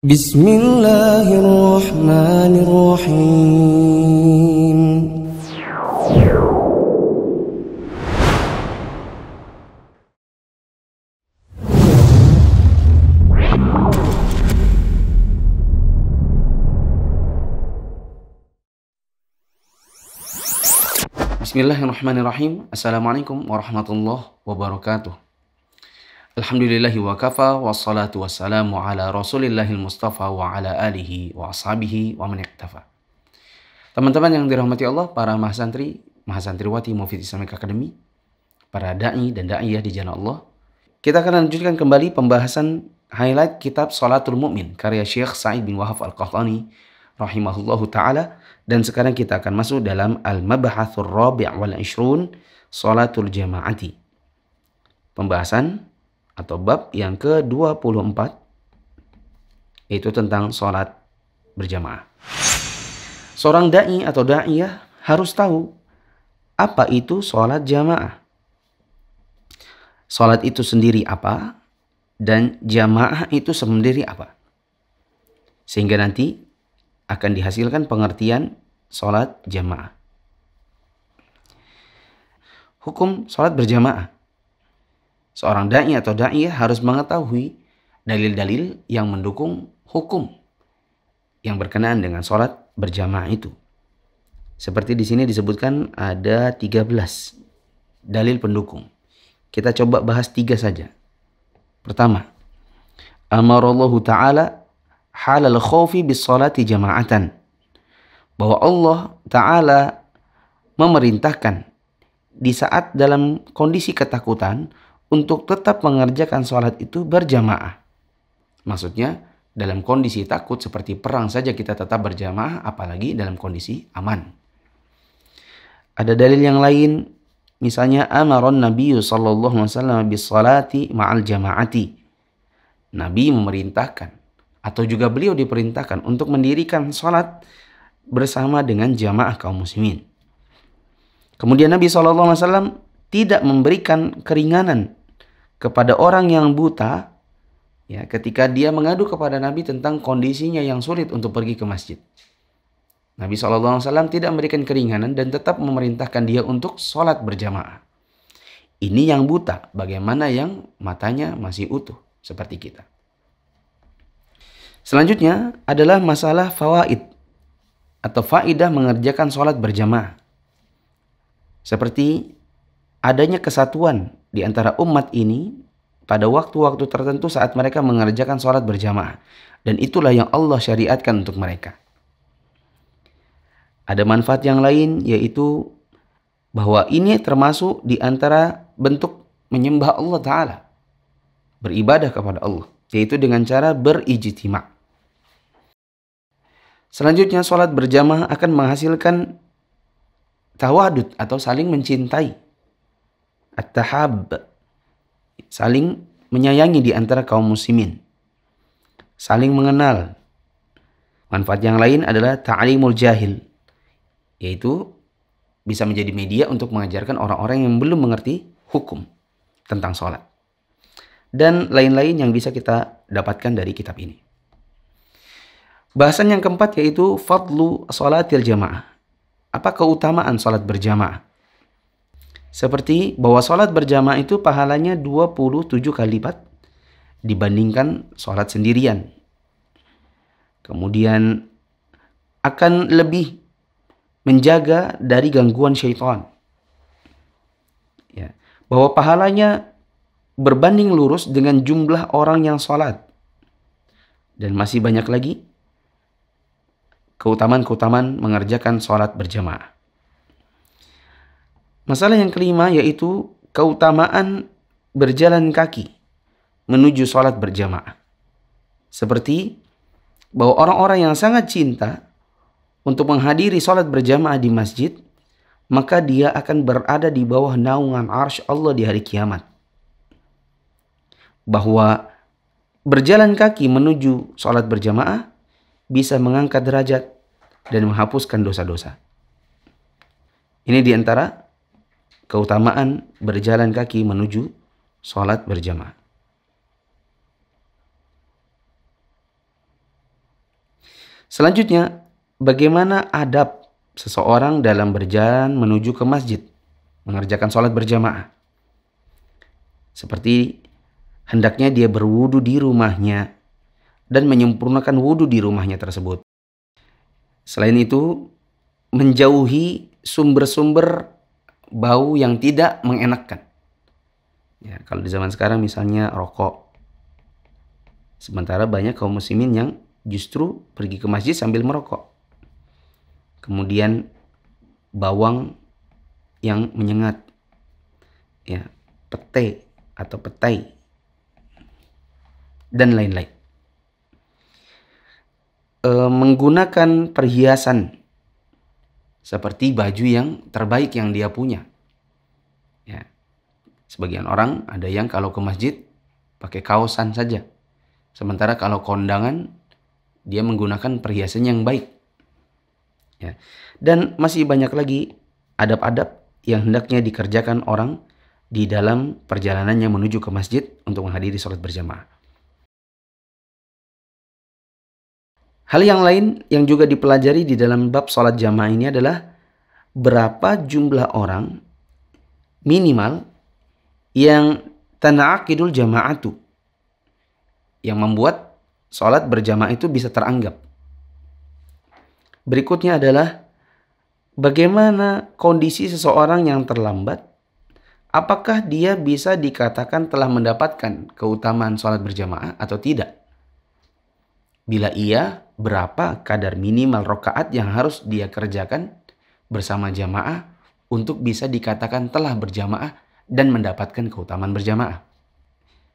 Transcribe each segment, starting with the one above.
Bismillahirrahmanirrahim. Bismillahirrahmanirrahim. Assalamualaikum warahmatullahi wabarakatuh. Alhamdulillahi wa kafa, wassalatu wassalamu ala rasulillahil mustafa wa ala alihi wa ashabihi wa man iktafa. Teman-teman yang dirahmati Allah, para mahasantri, mahasantriwati Mufid Islamic Academy, para da'i dan da'iyah di jalan Allah, kita akan lanjutkan kembali pembahasan highlight kitab Shalatul Mu'min karya Syekh Sa'id bin Wahab Al-Qahtani rahimahullahu ta'ala. Dan sekarang kita akan masuk dalam Al-Mabahathur Rabi' wal Ishrun, Shalatul Jama'ati. Pembahasan atau bab yang ke-24, yaitu tentang sholat berjamaah. Seorang da'i atau da'iyah harus tahu apa itu sholat jamaah. Sholat itu sendiri apa dan jamaah itu sendiri apa. Sehingga nanti akan dihasilkan pengertian sholat jamaah. Hukum sholat berjamaah. Seorang da'i atau da'iyah harus mengetahui dalil-dalil yang mendukung hukum yang berkenaan dengan sholat berjamaah itu. Seperti di sini disebutkan ada 13 dalil pendukung. Kita coba bahas 3 saja. Pertama, amarallahu ta'ala halal khawfi bis sholati jama'atan. Bahwa Allah ta'ala memerintahkan di saat dalam kondisi ketakutan untuk tetap mengerjakan sholat itu berjamaah. Maksudnya dalam kondisi takut seperti perang saja kita tetap berjamaah, apalagi dalam kondisi aman. Ada dalil yang lain, misalnya amaron Nabi sallallahu alaihi wasallam bis sholati ma'al jama'ati. Nabi memerintahkan atau juga beliau diperintahkan untuk mendirikan sholat bersama dengan jamaah kaum muslimin. Kemudian Nabi SAW tidak memberikan keringanan kepada orang yang buta, ya, ketika dia mengadu kepada Nabi tentang kondisinya yang sulit untuk pergi ke masjid. Nabi SAW tidak memberikan keringanan dan tetap memerintahkan dia untuk sholat berjamaah. Ini yang buta, bagaimana yang matanya masih utuh seperti kita. Selanjutnya adalah masalah fawaid atau faidah mengerjakan sholat berjamaah. Seperti adanya kesatuan di antara umat ini pada waktu-waktu tertentu saat mereka mengerjakan sholat berjamaah. Dan itulah yang Allah syariatkan untuk mereka. Ada manfaat yang lain, yaitu bahwa ini termasuk di antara bentuk menyembah Allah Ta'ala, beribadah kepada Allah, yaitu dengan cara berijtima'. Selanjutnya, sholat berjamaah akan menghasilkan tawadud atau saling mencintai. At-tahab, saling menyayangi di antara kaum muslimin, saling mengenal. Manfaat yang lain adalah ta'limul jahil, yaitu bisa menjadi media untuk mengajarkan orang-orang yang belum mengerti hukum tentang sholat. Dan lain-lain yang bisa kita dapatkan dari kitab ini. Bahasan yang keempat yaitu fadlu sholatil jamaah. Apa keutamaan sholat berjamaah? Seperti bahwa sholat berjamaah itu pahalanya 27 kali lipat dibandingkan sholat sendirian. Kemudian akan lebih menjaga dari gangguan syaitan. Ya, bahwa pahalanya berbanding lurus dengan jumlah orang yang sholat. Dan masih banyak lagi keutamaan-keutamaan mengerjakan sholat berjamaah. Masalah yang kelima yaitu keutamaan berjalan kaki menuju sholat berjamaah. Seperti bahwa orang-orang yang sangat cinta untuk menghadiri sholat berjamaah di masjid, maka dia akan berada di bawah naungan arsy Allah di hari kiamat. Bahwa berjalan kaki menuju sholat berjamaah bisa mengangkat derajat dan menghapuskan dosa-dosa. Ini diantara keutamaan berjalan kaki menuju sholat berjamaah. Selanjutnya, bagaimana adab seseorang dalam berjalan menuju ke masjid, mengerjakan sholat berjamaah. Seperti hendaknya dia berwudu di rumahnya dan menyempurnakan wudu di rumahnya tersebut. Selain itu, menjauhi sumber-sumber bau yang tidak mengenakkan. Ya, kalau di zaman sekarang misalnya rokok. Sementara banyak kaum muslimin yang justru pergi ke masjid sambil merokok. Kemudian bawang yang menyengat. Ya, pete atau petai. Dan lain-lain. Menggunakan perhiasan seperti baju yang terbaik yang dia punya. Ya. Sebagian orang ada yang kalau ke masjid pakai kaosan saja. Sementara kalau kondangan dia menggunakan perhiasan yang baik. Ya. Dan masih banyak lagi adab-adab yang hendaknya dikerjakan orang di dalam perjalanannya menuju ke masjid untuk menghadiri sholat berjamaah. Hal yang lain yang juga dipelajari di dalam bab sholat jamaah ini adalah berapa jumlah orang minimal yang tana'aqidul jama'atu, yang membuat sholat berjamaah itu bisa teranggap. Berikutnya adalah bagaimana kondisi seseorang yang terlambat. Apakah dia bisa dikatakan telah mendapatkan keutamaan sholat berjamaah atau tidak? Bila iya, berapa kadar minimal rakaat yang harus dia kerjakan bersama jamaah untuk bisa dikatakan telah berjamaah dan mendapatkan keutamaan berjamaah.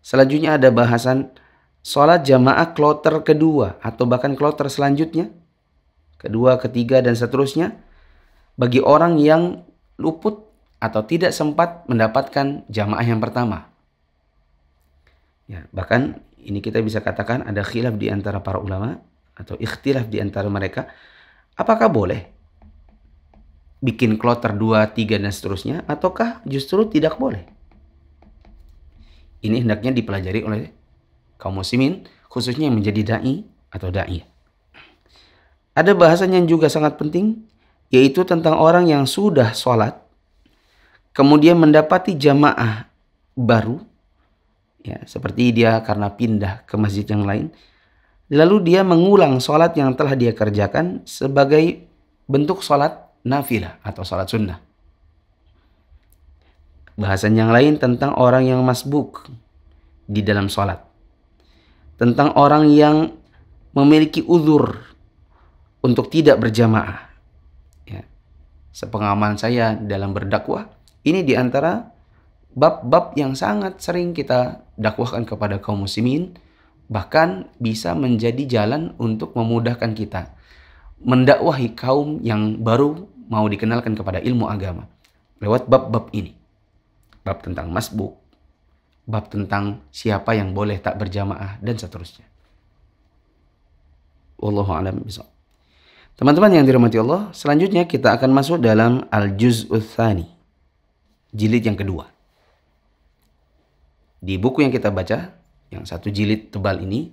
Selanjutnya ada bahasan sholat jamaah kloter kedua atau bahkan kloter selanjutnya, kedua, ketiga, dan seterusnya, bagi orang yang luput atau tidak sempat mendapatkan jamaah yang pertama. Ya, bahkan ini kita bisa katakan ada khilaf di antara para ulama atau ikhtilaf di antara mereka. Apakah boleh bikin kloter 2, 3, dan seterusnya, ataukah justru tidak boleh? Ini hendaknya dipelajari oleh kaum muslimin, khususnya yang menjadi da'i atau da'iyah. Ada bahasan yang juga sangat penting, yaitu tentang orang yang sudah sholat, kemudian mendapati jamaah baru, ya, seperti dia karena pindah ke masjid yang lain, lalu dia mengulang sholat yang telah dia kerjakan sebagai bentuk sholat nafilah atau sholat sunnah. Bahasan yang lain tentang orang yang masbuk di dalam sholat. Tentang orang yang memiliki uzur untuk tidak berjamaah. Ya. Sepengalaman saya dalam berdakwah, ini diantara bab-bab yang sangat sering kita dakwahkan kepada kaum muslimin, bahkan bisa menjadi jalan untuk memudahkan kita mendakwahi kaum yang baru mau dikenalkan kepada ilmu agama lewat bab-bab ini. Bab tentang masbuk, bab tentang siapa yang boleh tak berjamaah, dan seterusnya. Wallahu a'lam bishawab. Teman-teman yang dirahmati Allah, selanjutnya kita akan masuk dalam al-juz'ul tsani, jilid yang kedua. Di buku yang kita baca, yang satu jilid tebal ini,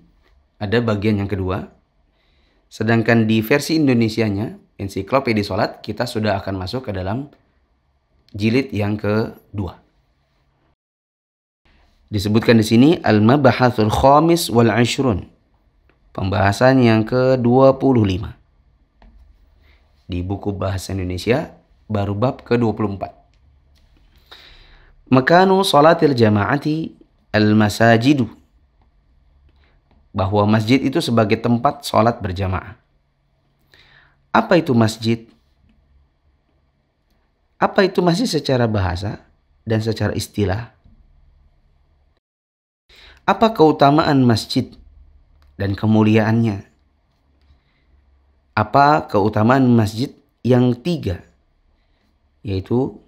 ada bagian yang kedua. Sedangkan di versi Indonesianya, Ensiklopedia Sholat, kita sudah akan masuk ke dalam jilid yang kedua. Disebutkan di sini al-mabahathul khamis wal 'ashrun. Pembahasan yang ke-25. Di buku bahasa Indonesia baru bab ke-24. Makanu salatil jama'ati al-masajidu. Bahwa masjid itu sebagai tempat salat berjamaah. Apa itu masjid? Apa itu masjid secara bahasa dan secara istilah? Apa keutamaan masjid dan kemuliaannya? Apa keutamaan masjid yang 3? Yaitu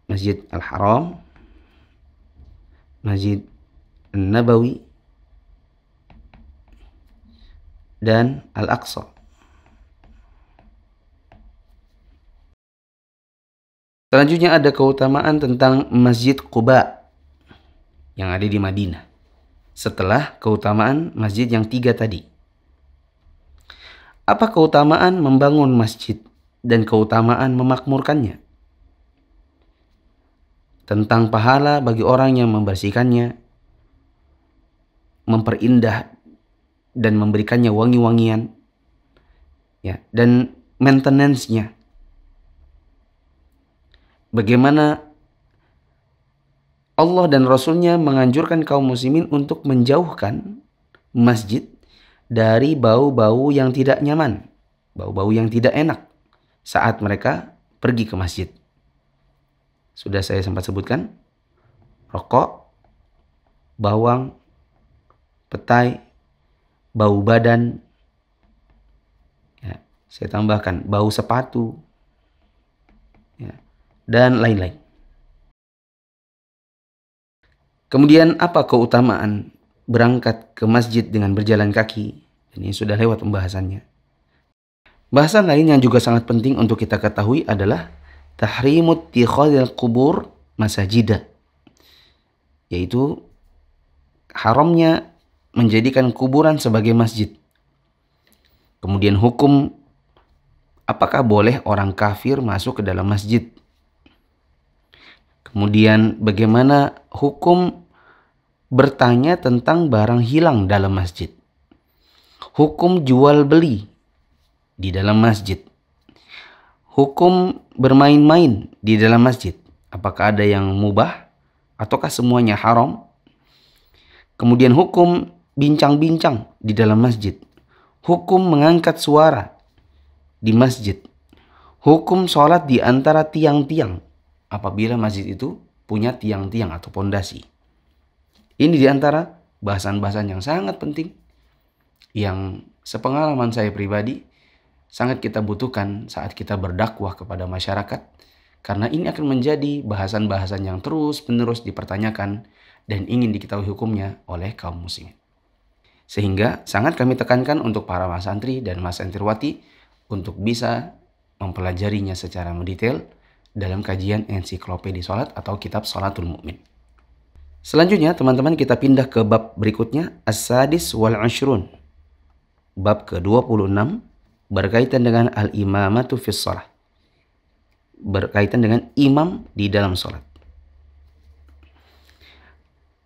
Masjid Al-Haram, Masjid Nabawi, dan Al-Aqsa. Selanjutnya ada keutamaan tentang Masjid Quba yang ada di Madinah, setelah keutamaan masjid yang 3 tadi. Apa keutamaan membangun masjid dan keutamaan memakmurkannya? Tentang pahala bagi orang yang membersihkannya, memperindah dan memberikannya wangi-wangian, ya, dan maintenance-nya. Bagaimana Allah dan Rasul-Nya menganjurkan kaum muslimin untuk menjauhkan masjid dari bau-bau yang tidak nyaman, bau-bau yang tidak enak saat mereka pergi ke masjid. Sudah saya sempat sebutkan, rokok, bawang, petai, bau badan, ya, saya tambahkan bau sepatu, ya, dan lain-lain. Kemudian apa keutamaan berangkat ke masjid dengan berjalan kaki? Ini sudah lewat pembahasannya. Bahasan lain yang juga sangat penting untuk kita ketahui adalah tahrimut tikhadil qubur masajida, yaitu haramnya menjadikan kuburan sebagai masjid. Kemudian hukum, apakah boleh orang kafir masuk ke dalam masjid? Kemudian bagaimana hukum bertanya tentang barang hilang dalam masjid? Hukum jual beli di dalam masjid. Hukum bermain-main di dalam masjid. Apakah ada yang mubah ataukah semuanya haram? Kemudian hukum bincang-bincang di dalam masjid. Hukum mengangkat suara di masjid. Hukum sholat di antara tiang-tiang apabila masjid itu punya tiang-tiang atau pondasi. Ini di antara bahasan-bahasan yang sangat penting yang sepengalaman saya pribadi sangat kita butuhkan saat kita berdakwah kepada masyarakat, karena ini akan menjadi bahasan-bahasan yang terus-menerus dipertanyakan dan ingin diketahui hukumnya oleh kaum muslimin. Sehingga sangat kami tekankan untuk para mas santri dan mas santriwati untuk bisa mempelajarinya secara mendetail dalam kajian ensiklopedia salat atau kitab Salatul Mu'min. Selanjutnya teman-teman kita pindah ke bab berikutnya, As-Sadis wal Ashrun. Bab ke-26 berkaitan dengan al-imamatu fis shalah. Berkaitan dengan imam di dalam salat.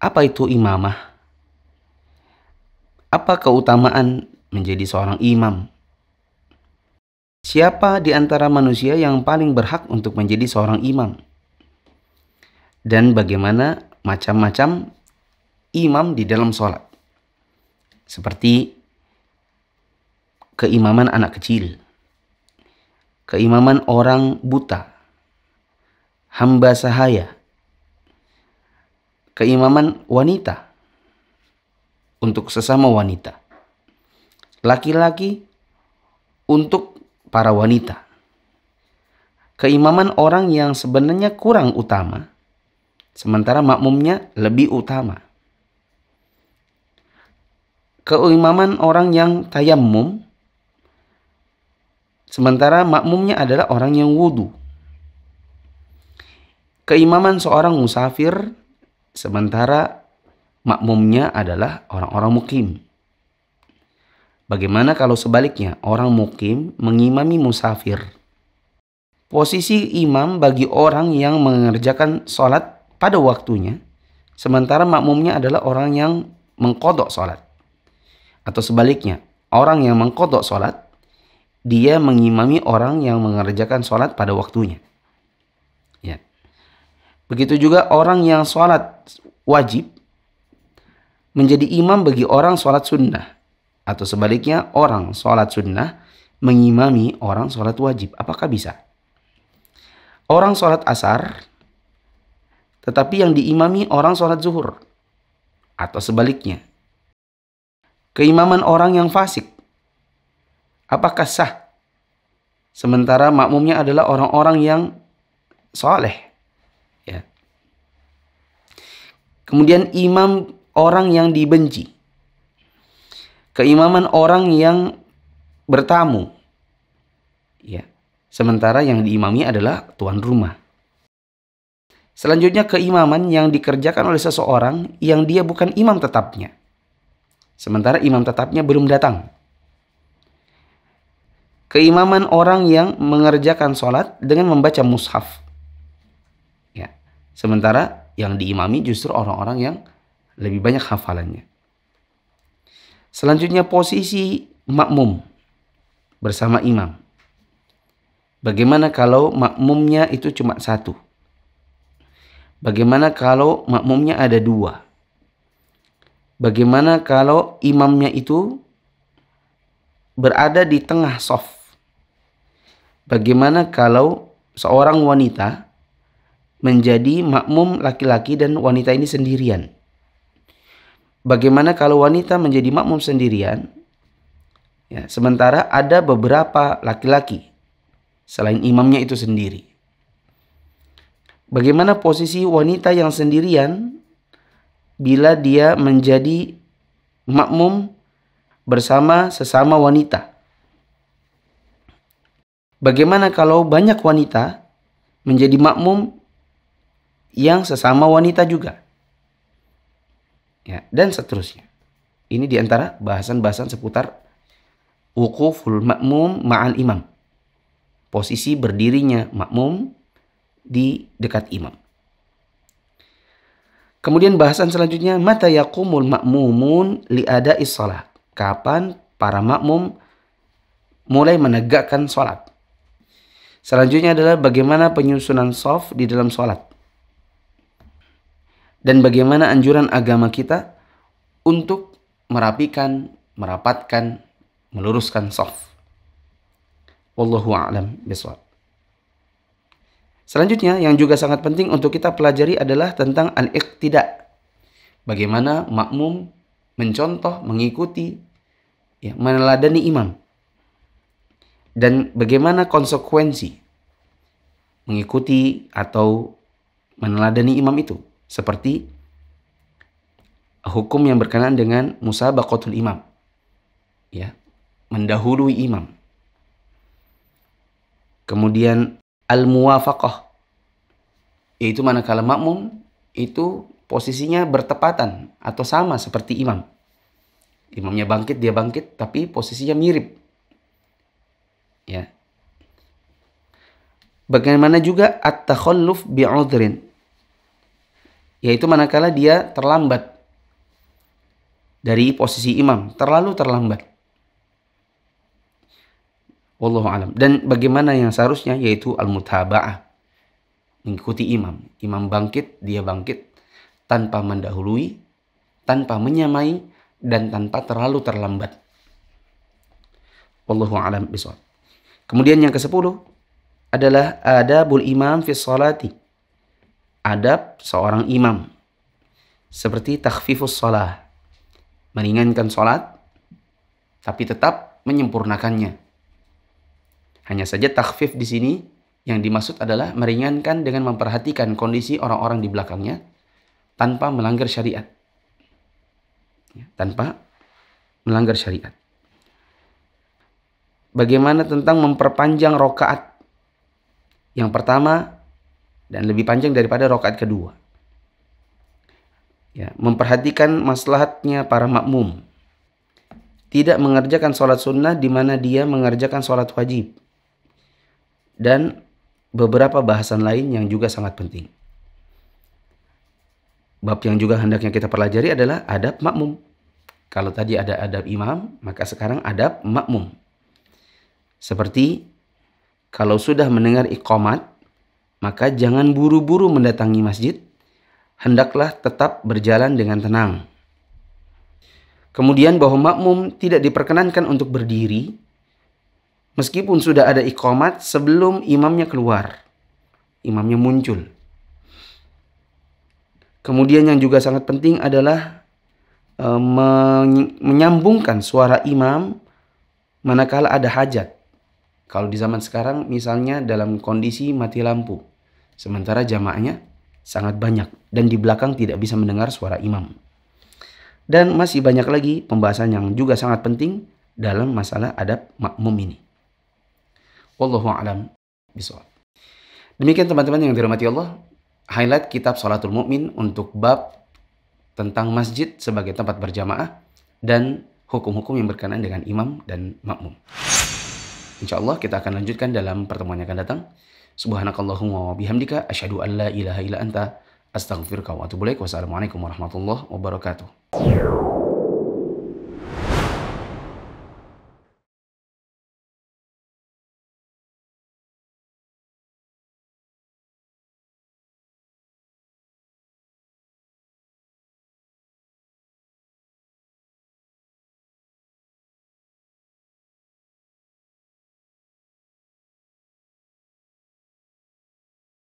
Apa itu imamah? Apa keutamaan menjadi seorang imam? Siapa di antara manusia yang paling berhak untuk menjadi seorang imam? Dan bagaimana macam-macam imam di dalam sholat? Seperti keimaman anak kecil, keimaman orang buta, hamba sahaya, keimaman wanita untuk sesama wanita, laki-laki untuk para wanita, keimaman orang yang sebenarnya kurang utama sementara makmumnya lebih utama, keimaman orang yang tayammum sementara makmumnya adalah orang yang wudu, keimaman seorang musafir sementara makmumnya adalah orang-orang mukim. Bagaimana kalau sebaliknya, orang mukim mengimami musafir? Posisi imam bagi orang yang mengerjakan sholat pada waktunya, sementara makmumnya adalah orang yang mengqadha sholat. Atau sebaliknya, orang yang mengqadha sholat, dia mengimami orang yang mengerjakan sholat pada waktunya. Ya. Begitu juga orang yang sholat wajib menjadi imam bagi orang sholat sunnah. Atau sebaliknya, orang sholat sunnah mengimami orang sholat wajib. Apakah bisa? Orang sholat asar, tetapi yang diimami orang sholat zuhur. Atau sebaliknya. Keimaman orang yang fasik, apakah sah? Sementara makmumnya adalah orang-orang yang soleh. Ya. Kemudian imam orang yang dibenci. Keimaman orang yang bertamu. Ya. Sementara yang diimami adalah tuan rumah. Selanjutnya keimaman yang dikerjakan oleh seseorang yang dia bukan imam tetapnya. Sementara imam tetapnya belum datang. keimaman orang yang mengerjakan sholat dengan membaca mushaf. Ya. Sementara yang diimami justru orang-orang yang lebih banyak hafalannya. Selanjutnya posisi makmum bersama imam. Bagaimana kalau makmumnya itu cuma satu? Bagaimana kalau makmumnya ada dua? Bagaimana kalau imamnya itu berada di tengah shaf? Bagaimana kalau seorang wanita menjadi makmum laki-laki dan wanita ini sendirian? Bagaimana kalau wanita menjadi makmum sendirian, ya, sementara ada beberapa laki-laki selain imamnya itu sendiri? Bagaimana posisi wanita yang sendirian bila dia menjadi makmum bersama sesama wanita? Bagaimana kalau banyak wanita menjadi makmum yang sesama wanita juga? Ya, dan seterusnya. Ini diantara bahasan-bahasan seputar wuquful makmum ma'al imam. Posisi berdirinya makmum di dekat imam. Kemudian bahasan selanjutnya, mata yaqumul makmumun li ada'is shalah. Kapan para makmum mulai menegakkan sholat? Selanjutnya adalah bagaimana penyusunan shaf di dalam sholat. Dan bagaimana anjuran agama kita untuk merapikan, merapatkan, meluruskan shaf. Wallahu a'lam bishawab. Selanjutnya yang juga sangat penting untuk kita pelajari adalah tentang al-iqtida. Bagaimana makmum mencontoh, mengikuti, ya, meneladani imam. Dan bagaimana konsekuensi mengikuti atau meneladani imam itu. Seperti hukum yang berkenaan dengan musabaqatul imam, ya, mendahului imam. Kemudian al-muwafaqah, yaitu manakala makmum itu posisinya bertepatan atau sama seperti imam. Imamnya bangkit, dia bangkit, tapi posisinya mirip. Ya. Bagaimana juga at-takhalluf bi'udhrin, yaitu manakala dia terlambat dari posisi imam, terlalu terlambat. Wallahu alam. Dan bagaimana yang seharusnya, yaitu al-mutaba'ah, mengikuti imam. Imam bangkit, dia bangkit tanpa mendahului, tanpa menyamai, dan tanpa terlalu terlambat. Wallahu alam bishawab. Kemudian yang ke-10 adalah adabul imam fi sholati. Adab seorang imam, seperti takhfifus shalah, meringankan sholat tapi tetap menyempurnakannya. Hanya saja takhfif di sini yang dimaksud adalah meringankan dengan memperhatikan kondisi orang-orang di belakangnya tanpa melanggar syariat. Tanpa melanggar syariat. Bagaimana tentang memperpanjang rakaat yang pertama dan lebih panjang daripada rakaat kedua? Ya, memperhatikan maslahatnya para makmum. Tidak mengerjakan sholat sunnah di mana dia mengerjakan sholat wajib. Dan beberapa bahasan lain yang juga sangat penting. Bab yang juga hendaknya kita pelajari adalah adab makmum. Kalau tadi ada adab imam, maka sekarang adab makmum. Seperti kalau sudah mendengar iqamat, maka jangan buru-buru mendatangi masjid, hendaklah tetap berjalan dengan tenang. Kemudian bahwa makmum tidak diperkenankan untuk berdiri meskipun sudah ada iqamat sebelum imamnya keluar, imamnya muncul. Kemudian yang juga sangat penting adalah menyambungkan suara imam manakala ada hajat. Kalau di zaman sekarang misalnya dalam kondisi mati lampu, sementara jamaahnya sangat banyak dan di belakang tidak bisa mendengar suara imam. Dan masih banyak lagi pembahasan yang juga sangat penting dalam masalah adab makmum ini. Wallahu a'lam bishawab. Demikian teman-teman yang dirahmati Allah, highlight kitab Shalatul Mu'min untuk bab tentang masjid sebagai tempat berjamaah dan hukum-hukum yang berkenaan dengan imam dan makmum. Insya Allah kita akan lanjutkan dalam pertemuan yang akan datang. Subhanakallahumma wa bihamdika asyhadu an la ilaha illa anta astaghfiruka wa atubu ilaik. Wassalamualaikum warahmatullahi wabarakatuh.